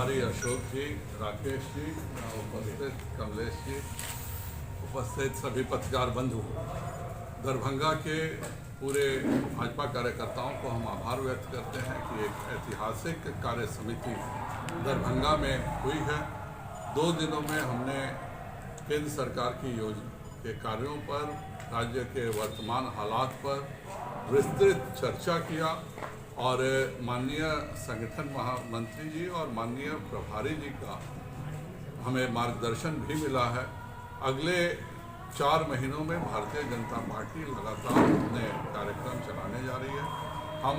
प्रभारी अशोक जी, राकेश जी, उपस्थित कमलेश जी, उपस्थित सभी पत्रकार बंधु, दरभंगा के पूरे भाजपा कार्यकर्ताओं को हम आभार व्यक्त करते हैं कि एक ऐतिहासिक कार्य समिति दरभंगा में हुई है। 2 दिनों में हमने केंद्र सरकार की योजना के कार्यों पर, राज्य के वर्तमान हालात पर विस्तृत चर्चा किया और माननीय संगठन महामंत्री जी और माननीय प्रभारी जी का हमें मार्गदर्शन भी मिला है। अगले 4 महीनों में भारतीय जनता पार्टी लगातार अपने कार्यक्रम चलाने जा रही है। हम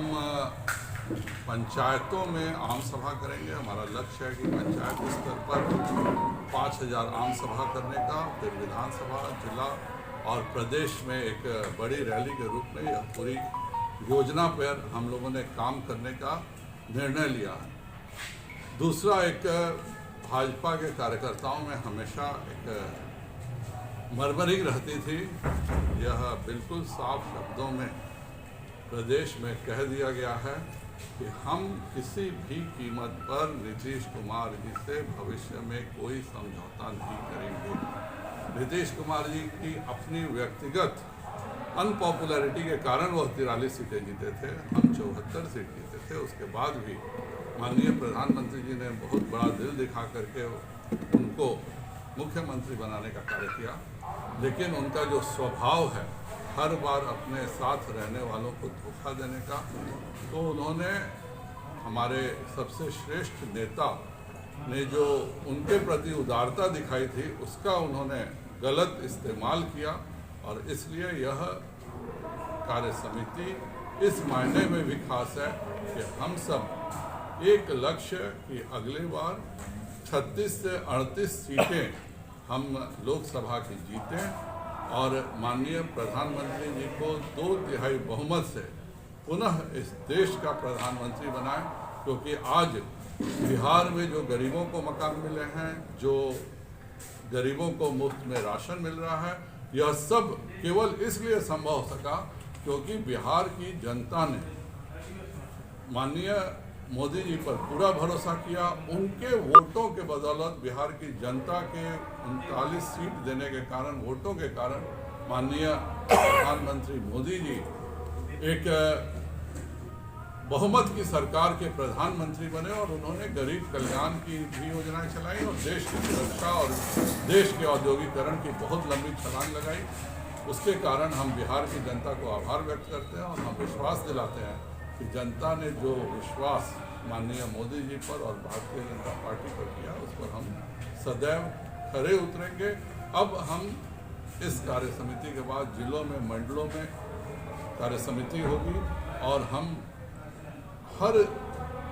पंचायतों में आम सभा करेंगे। हमारा लक्ष्य है कि पंचायत स्तर पर 5000 आम सभा करने का, फिर विधानसभा, जिला और प्रदेश में एक बड़ी रैली के रूप में यह पूरी योजना पर हम लोगों ने काम करने का निर्णय लिया है। दूसरा, एक भाजपा के कार्यकर्ताओं में हमेशा एक मरमरी रहती थी। यह बिल्कुल साफ शब्दों में प्रदेश में कह दिया गया है कि हम किसी भी कीमत पर नीतीश कुमार जी से भविष्य में कोई समझौता नहीं करेंगे। नीतीश कुमार जी की अपनी व्यक्तिगत अनपॉपुलैरिटी के कारण वह 43 सीटें जीते थे, हम 74 सीट जीते थे। उसके बाद भी माननीय प्रधानमंत्री जी ने बहुत बड़ा दिल दिखा करके उनको मुख्यमंत्री बनाने का कार्य किया, लेकिन उनका जो स्वभाव है हर बार अपने साथ रहने वालों को धोखा देने का, तो उन्होंने हमारे सबसे श्रेष्ठ नेता ने जो उनके प्रति उदारता दिखाई थी उसका उन्होंने गलत इस्तेमाल किया। और इसलिए यह कार्य समिति इस मायने में भी खास है कि हम सब एक लक्ष्य कि अगले बार 36 से 38 सीटें हम लोकसभा की जीतें और माननीय प्रधानमंत्री जी को 2/3 बहुमत से पुनः इस देश का प्रधानमंत्री बनाएं। क्योंकि आज बिहार में जो गरीबों को मकान मिले हैं, जो गरीबों को मुफ्त में राशन मिल रहा है, यह सब केवल इसलिए संभव हो सका क्योंकि बिहार की जनता ने माननीय मोदी जी पर पूरा भरोसा किया। उनके वोटों के बदौलत बिहार की जनता के 39 सीट देने के कारण, वोटों के कारण माननीय प्रधानमंत्री मोदी जी एक बहुमत की सरकार के प्रधानमंत्री बने और उन्होंने गरीब कल्याण की भी योजनाएं चलाई और देश की सुरक्षा और देश के औद्योगिकरण की बहुत लंबी छलांग लगाई। उसके कारण हम बिहार की जनता को आभार व्यक्त करते हैं और हम विश्वास दिलाते हैं कि जनता ने जो विश्वास माननीय मोदी जी पर और भारतीय जनता पार्टी पर किया, उस पर हम सदैव खरे उतरेंगे। अब हम इस कार्य समिति के बाद जिलों में, मंडलों में कार्य समिति होगी और हम हर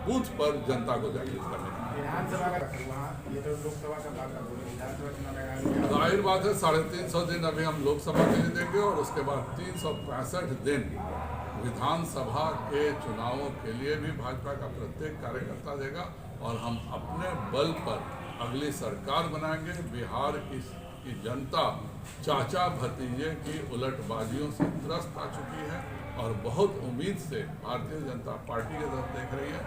बूथ पर जनता को जागरूक करने जाहिर बात है 350 दिन अभी हम लोकसभा के लिए देंगे और उसके बाद 365 दिन विधानसभा के चुनावों के लिए भी भाजपा का प्रत्येक कार्यकर्ता देगा और हम अपने बल पर अगली सरकार बनाएंगे। बिहार की जनता चाचा भतीजे की उलटबाजियों से त्रस्त आ चुकी है और बहुत उम्मीद से भारतीय जनता पार्टी की तरफ देख रही है।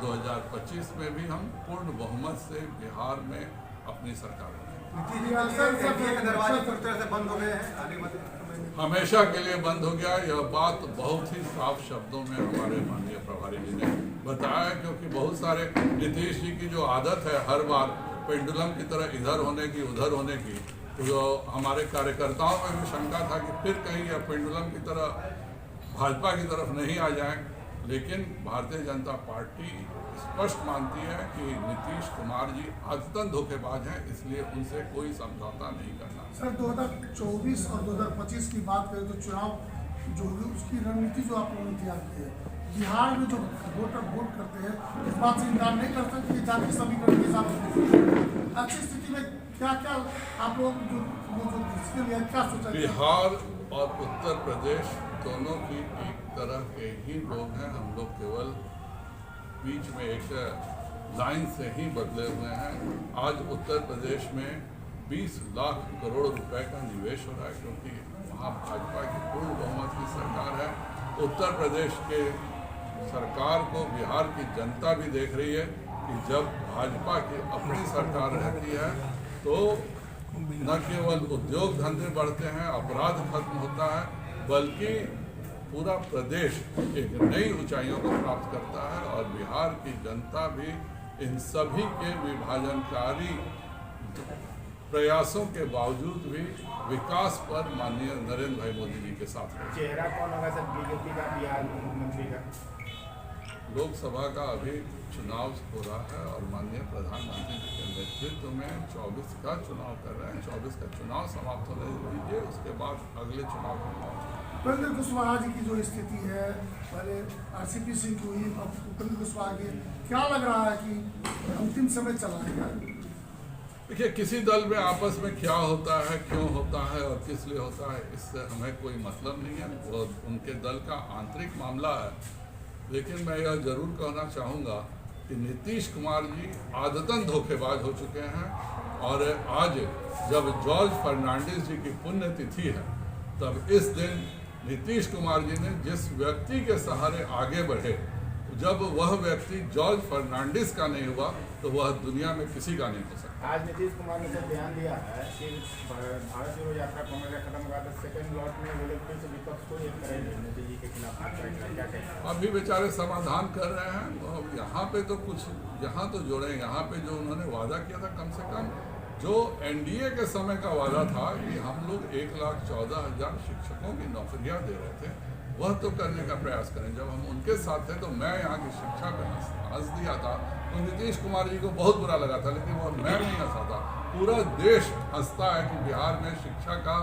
2025 में भी हम पूर्ण बहुमत से बिहार में अपनी सरकार हमेशा के लिए बंद हो गया। यह बात बहुत ही साफ शब्दों में हमारे माननीय प्रभारी जी ने बताया, क्योंकि बहुत सारे नीतीश जी की जो आदत है हर बार पेंडुलम की तरह इधर होने की उधर होने की, तो हमारे कार्यकर्ताओं में भी शंका था कि फिर कहीं यह पेंडुलम की तरह भाजपा की तरफ नहीं आ जाए। लेकिन भारतीय जनता पार्टी स्पष्ट मानती है कि नीतीश कुमार जी आदतन धोखेबाज हैं, इसलिए उनसे कोई समझौता नहीं करना। सर 2024 और 2025 की बात करें तो चुनाव जो होगी उसकी रणनीति जो आप लोगों ने तैयार की है, बिहार में जो वोटर वोट करते हैं इस बात से इनकार नहीं कर सकते कि जाति समीकरण के हिसाब से अच्छी स्थिति में क्या क्या आप लोग जो क्या सोचा? बिहार और उत्तर प्रदेश दोनों की एक तरह के ही लोग हैं। हम लोग केवल बीच में एक लाइन से ही बदले हुए हैं। आज उत्तर प्रदेश में 20 लाख करोड़ रुपए का निवेश हो रहा है, क्योंकि वहाँ भाजपा की पूर्ण बहुमत की सरकार है। उत्तर प्रदेश के सरकार को बिहार की जनता भी देख रही है कि जब भाजपा की अपनी सरकार रहती है तो न केवल उद्योग धंधे बढ़ते हैं, अपराध खत्म होता है, बल्कि पूरा प्रदेश एक नई ऊंचाइयों को प्राप्त करता है और बिहार की जनता भी इन सभी के विभाजनकारी प्रयासों के बावजूद भी विकास पर माननीय नरेंद्र भाई मोदी जी के साथ है। चेहरा कौन होगा सर बीजेपी का बिहार मुख्यमंत्री का? लोकसभा का अभी चुनाव हो रहा है और माननीय प्रधानमंत्री जी के नेतृत्व में 24 का चुनाव कर रहे हैं। 24 का चुनाव समाप्त होने दीजिए, उसके बाद अगले चुनाव में पहुँचे। उपेंद्र कुशवाहा जी की जो स्थिति है, पहले आरसीपी सिंह की हुई, अब उपेंद्र कुशवाहा की, क्या लग रहा है कि अंतिम समय चला है? देखिए, किसी दल में आपस में क्या होता है, क्यों होता है और किस लिए होता है, इससे हमें कोई मतलब नहीं है। वो उनके दल का आंतरिक मामला है। लेकिन मैं यह जरूर कहना चाहूँगा कि नीतीश कुमार जी आदतन धोखेबाज हो चुके हैं और आज जब जॉर्ज फर्नांडिस जी की पुण्यतिथि है, तब इस दिन नीतीश कुमार जी ने जिस व्यक्ति के सहारे आगे बढ़े, जब वह व्यक्ति जॉर्ज फर्नांडिस का नहीं हुआ तो वह दुनिया में किसी का नहीं हो सकता। आज नीतीश कुमार ने तो बयान दिया है कि भारत जोड़ो यात्रा कांग्रेस खत्म हुआ तो सेकंड लॉट में वो लोग फिर से विपक्ष को एक करेंगे, मोदी जी के खिलाफ हाथ करेंगे, क्या कहेंगे? अभी बेचारे समाधान कर रहे हैं। यहाँ पे तो कुछ यहाँ तो जोड़े, यहाँ पे जो उन्होंने वादा किया था, कम से कम जो एनडीए के समय का वादा था कि हम लोग 1,14,000 शिक्षकों की नौकरियाँ दे रहे थे, वह तो करने का प्रयास करें। जब हम उनके साथ थे तो मैं यहाँ की शिक्षा पे हंस दिया था, तो नीतीश कुमार जी को बहुत बुरा लगा था, लेकिन वो मैं नहीं हंसा था। पूरा देश हंसता है कि बिहार में शिक्षा का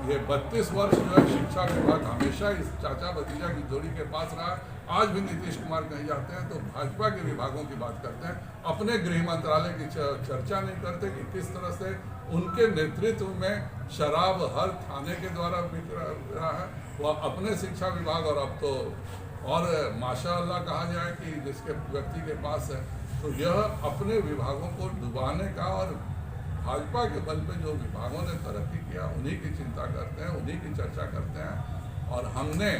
ये 32 वर्ष जो है शिक्षा विभाग हमेशा इस चाचा भतीजा की जोड़ी के पास रहा। आज भी नीतीश कुमार कहीं जाते हैं तो भाजपा के विभागों की बात करते हैं, अपने गृह मंत्रालय की चर्चा नहीं करते कि किस तरह से उनके नेतृत्व में शराब हर थाने के द्वारा बिक रहा है। वह अपने शिक्षा विभाग और अब तो और माशाअल्लाह कहा जाए कि जिसके व्यक्ति के पास है, तो यह अपने विभागों को डुबाने का और भाजपा के बल पे जो विभागों ने तरक्की किया उन्हीं की चिंता करते हैं, उन्हीं की चर्चा करते हैं। और हमने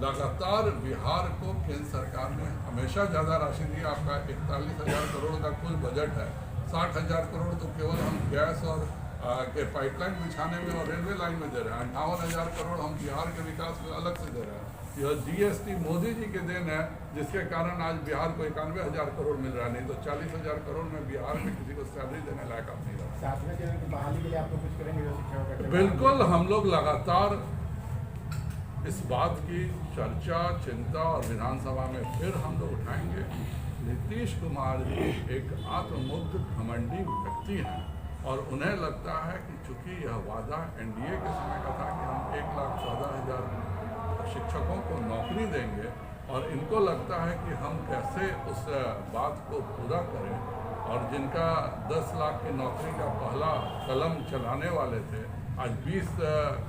लगातार बिहार को केंद्र सरकार ने हमेशा ज़्यादा राशि दी। आपका 41,000 करोड़ का कुल बजट है, 60,000 करोड़ तो केवल हम गैस और के पाइपलाइन बिछाने में और रेलवे लाइन में दे रहे हैं। 58,000 करोड़ हम बिहार के विकास में अलग से दे रहे हैं। यह जीएसटी मोदी जी के देन है, जिसके कारण आज बिहार को 91,000 करोड़ मिल रहा है, नहीं तो 40,000 करोड़ में बिहार में किसी को सैलरी देने लायक आप नहीं रहा। सातवें चरण की बहाली के लिए आप लोग कुछ करेंगे शिक्षा का? बिल्कुल, हम लोग लगातार इस बात की चर्चा, चिंता और विधानसभा में फिर हम लोग उठाएंगे। नीतीश कुमार जी एक आत्ममुग्ध घमंडी व्यक्ति हैं और उन्हें लगता है कि चूंकि यह वादा एनडीए के समय का था कि हम 1,14,000 शिक्षकों को नौकरी देंगे और इनको लगता है कि हम कैसे उस बात को पूरा करें, और जिनका 10 लाख की नौकरी का पहला कलम चलाने वाले थे, आज 20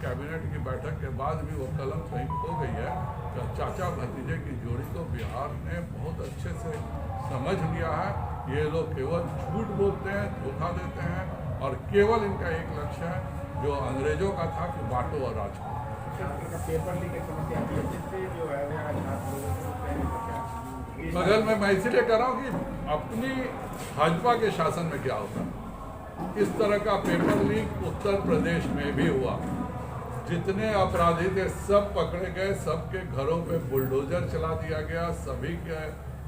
कैबिनेट की बैठक के बाद भी वो कलम कहीं खो गई है। तो चाचा भतीजे की जोड़ी को बिहार ने बहुत अच्छे से समझ लिया है। ये लोग केवल झूठ बोलते हैं, धोखा देते हैं और केवल इनका एक लक्ष्य है जो अंग्रेजों का था कि बांटो और राज करो। पेपर लीक की समस्या जो है बगल में मैं इसीलिए कह रहा हूँ कि अपनी भाजपा के शासन में क्या होता है। इस तरह का पेपर लीक उत्तर प्रदेश में भी हुआ। जितने अपराधी थे सब पकड़े गए, सबके घरों पे बुलडोजर चला दिया गया, सभी के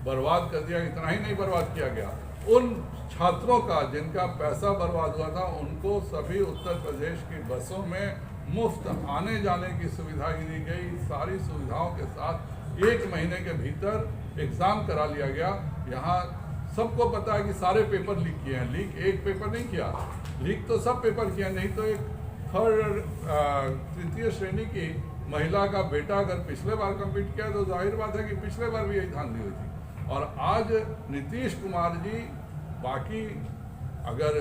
बर्बाद कर दिया। इतना ही नहीं बर्बाद किया गया, उन छात्रों का जिनका पैसा बर्बाद हुआ था उनको सभी उत्तर प्रदेश की बसों में मुफ्त आने जाने की सुविधा दी गई। सारी सुविधाओं के साथ 1 महीने के भीतर एग्ज़ाम करा लिया गया। यहाँ सबको पता है कि सारे पेपर लीक किए हैं। लीक एक पेपर नहीं किया, लीक तो सब पेपर किया। नहीं तो एक तृतीय श्रेणी की महिला का बेटा अगर पिछले बार कम्पीट किया तो जाहिर बात है कि पिछले बार भी यही धांधली हुई थी। और आज नीतीश कुमार जी बाकी अगर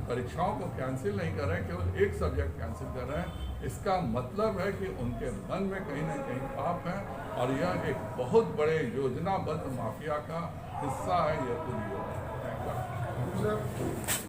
परीक्षाओं को कैंसिल नहीं कर रहे हैं, केवल एक सब्जेक्ट कैंसिल कर रहे हैं, इसका मतलब है कि उनके मन में कहीं ना कहीं पाप है और यह एक बहुत बड़े योजनाबद्ध माफिया का हिस्सा है। यह पूरी योजना।